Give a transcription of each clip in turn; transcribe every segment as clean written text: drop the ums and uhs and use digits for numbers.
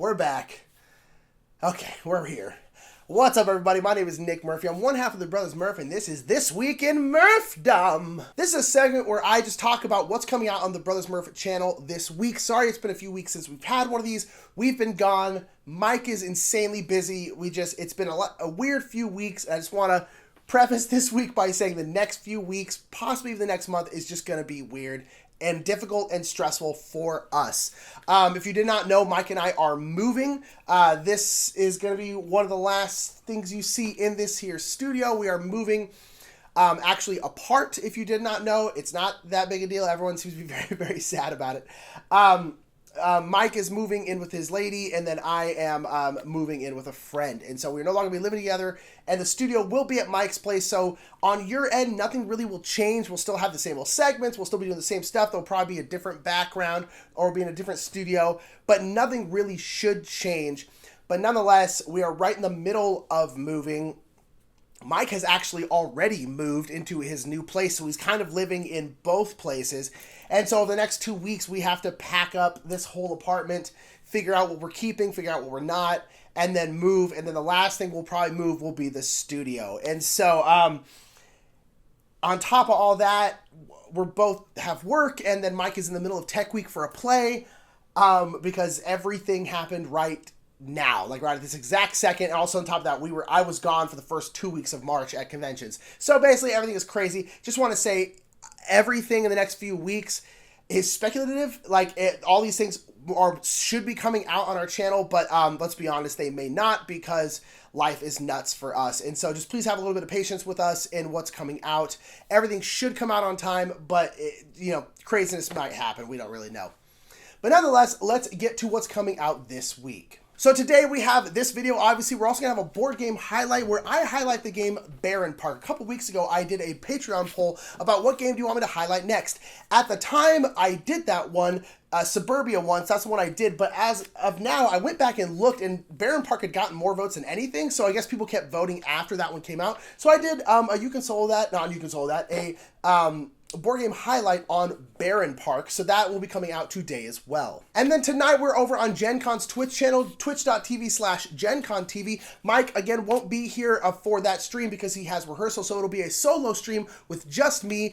We're back. Okay, we're here. What's up, everybody? My name is Nick Murphy. I'm one half of the Brothers Murph, and this is This Week in Murphdom. This is a segment where I just talk about what's coming out on the Brothers Murph channel this week. Sorry, it's been a few weeks since we've had one of these. We've been gone. Mike is insanely busy. It's been a weird few weeks. I just want to preface this week by saying the next few weeks, possibly the next month, is just going to be weird and difficult and stressful for us. If you did not know, Mike and I are moving. This is going to be one of the last things you see in this here studio. We are moving actually apart, if you did not know. It's not that big a deal. Everyone seems to be very, very sad about it. Mike is moving in with his lady, and then I am moving in with a friend. And so we're no longer going to be living together, and the studio will be at Mike's place. So on your end, nothing really will change. We'll still have the same old segments. We'll still be doing the same stuff. There'll probably be a different background or be in a different studio, but nothing really should change. But nonetheless, we are right in the middle of moving. Mike has actually already moved into his new place, so he's kind of living in both places. And so over the next 2 weeks, we have to pack up this whole apartment, figure out what we're keeping, figure out what we're not, and then move. And then the last thing we'll probably move will be the studio. And so on top of all that, we're both have work, and then Mike is in the middle of Tech Week for a play because everything happened right now, like right at this exact second. And also on top of that, I was gone for the first 2 weeks of March at conventions. So basically everything is crazy. Just want to say everything in the next few weeks is speculative. All these things should be coming out on our channel, but let's be honest, they may not, because life is nuts for us. And so just please have a little bit of patience with us in what's coming out. Everything should come out on time, but craziness might happen. We don't really know. But nonetheless, let's get to what's coming out this week. So today we have this video. Obviously, we're also going to have a board game highlight where I highlight the game Baron Park. A couple weeks ago, I did a Patreon poll about what game do you want me to highlight next. At the time I did that one, Suburbia won, so that's the one I did. But as of now, I went back and looked, and Baron Park had gotten more votes than anything. So I guess people kept voting after that one came out. So I did a board game highlight on Baron Park, so that will be coming out today as well. And then tonight we're over on Gen Con's Twitch channel, twitch.tv/GenConTV. Mike, again, won't be here for that stream because he has rehearsal, so it'll be a solo stream with just me.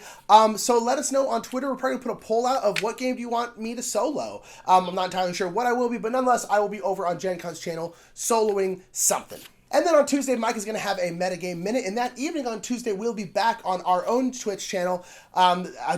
So let us know on Twitter. We're probably going to put a poll out of what game do you want me to solo. I'm not entirely sure what I will be, but nonetheless, I will be over on Gen Con's channel soloing something. And then on Tuesday, Mike is going to have a Metagame Minute. And that evening on Tuesday, we'll be back on our own Twitch channel,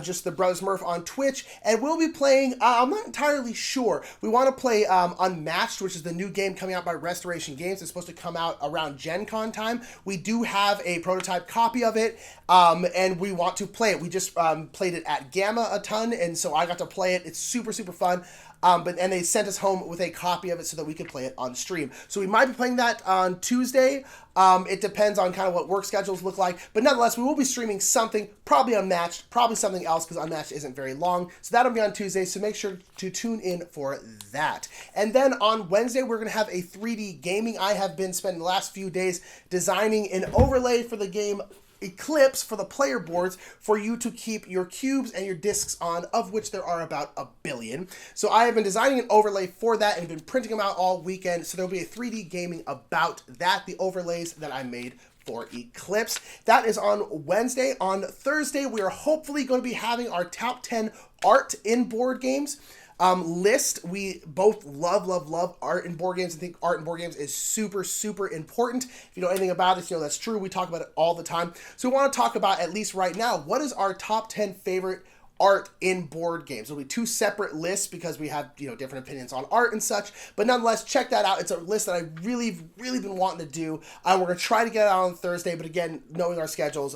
just the Brothers Murph on Twitch. And we'll be playing, I'm not entirely sure. We want to play Unmatched, which is the new game coming out by Restoration Games. It's supposed to come out around Gen Con time. We do have a prototype copy of it, and we want to play it. We just played it at Gamma a ton, and so I got to play it. It's super, super fun. And they sent us home with a copy of it so that we could play it on stream. So we might be playing that on Tuesday. It depends on kind of what work schedules look like. But nonetheless, we will be streaming something, probably Unmatched, probably something else, because Unmatched isn't very long. So that'll be on Tuesday, so make sure to tune in for that. And then on Wednesday, we're going to have a 3D gaming. I have been spending the last few days designing an overlay for the game Eclipse for the player boards for you to keep your cubes and your discs on, of which there are about 1 billion. So I have been designing an overlay for that and been printing them out all weekend. So there'll be a 3D gaming about that, the overlays that I made for Eclipse. That is on Wednesday. On Thursday, we are hopefully going to be having our top 10 art in board games list. We both love art in board games. I think art in board games is super, super important. If you know anything about it, you know that's true. We talk about it all the time. So we want to talk about, at least right now, what is our top 10 favorite art in board games. It'll be 2 separate lists because we have, different opinions on art and such. But nonetheless, check that out. It's a list that I really been wanting to do. We're going to try to get it out on Thursday, but again, knowing our schedules,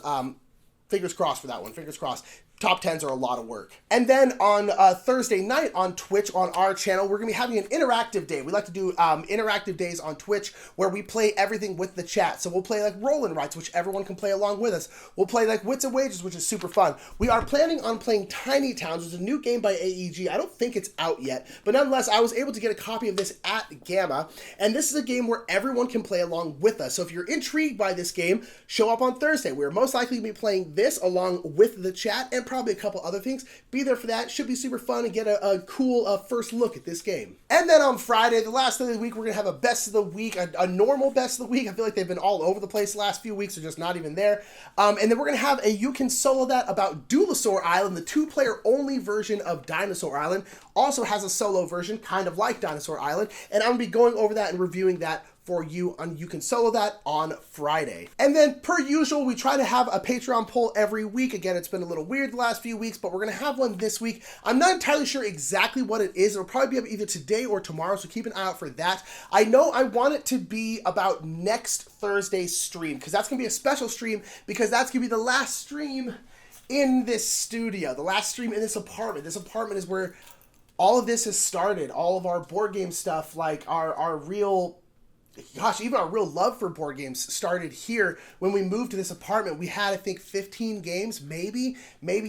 fingers crossed for that one. Fingers crossed. Top 10s are a lot of work. And then on Thursday night on Twitch, on our channel, we're going to be having an interactive day. We like to do interactive days on Twitch where we play everything with the chat. So we'll play like Roll and Rights, which everyone can play along with us. We'll play like Wits and Wages, which is super fun. We are planning on playing Tiny Towns, which is a new game by AEG. I don't think it's out yet, but nonetheless, I was able to get a copy of this at Gamma. And this is a game where everyone can play along with us. So if you're intrigued by this game, show up on Thursday. We're most likely going to be playing this along with the chat and probably a couple other things. Be there for that. Should be super fun and get a cool first look at this game. And then on Friday, the last day of the week, we're going to have a best of the week, a normal best of the week. I feel like they've been all over the place the last few weeks. They're just not even there. And then we're going to have a You Can Solo That about Duelosaur Island, the 2-player only version of Dinosaur Island. Also has a solo version, kind of like Dinosaur Island. And I'm going to be going over that and reviewing that for you on You Can Solo That on Friday. And then per usual, we try to have a Patreon poll every week. Again, it's been a little weird the last few weeks, but we're gonna have one this week. I'm not entirely sure exactly what it is. It'll probably be up either today or tomorrow, so keep an eye out for that. I know I want it to be about next Thursday's stream, because that's gonna be a special stream, because that's gonna be the last stream in this studio, the last stream in this apartment. This apartment is where all of this has started. All of our board game stuff, like our real, gosh, even our real love for board games started here. When we moved to this apartment, we had, I think, 15 games, maybe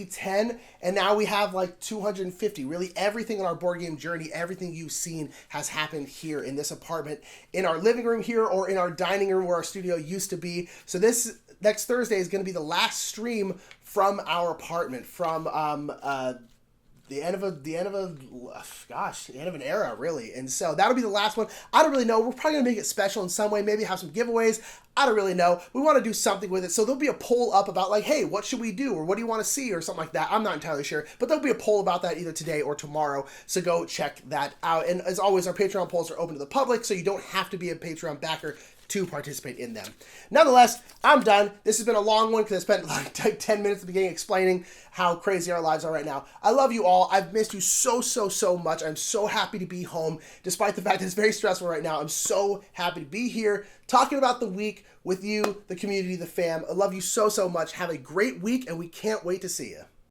10, and now we have like 250. Really, everything in our board game journey, everything you've seen has happened here in this apartment, in our living room here, or in our dining room where our studio used to be. So this next Thursday is going to be the last stream from our apartment, from the end of an era, really. And so that'll be the last one. I don't really know. We're probably gonna make it special in some way, maybe have some giveaways. I don't really know. We want to do something with it. So there'll be a poll up about like, hey, what should we do? Or what do you want to see? Or something like that. I'm not entirely sure. But there'll be a poll about that either today or tomorrow. So go check that out. And as always, our Patreon polls are open to the public, so you don't have to be a Patreon backer to participate in them. Nonetheless, I'm done. This has been a long one because I spent like 10 minutes at the beginning explaining how crazy our lives are right now. I love you all. I've missed you so much. I'm so happy to be home, despite the fact that it's very stressful right now. I'm so happy to be here talking about the week with you, the community, the fam. I love you so much. Have a great week, and we can't wait to see you.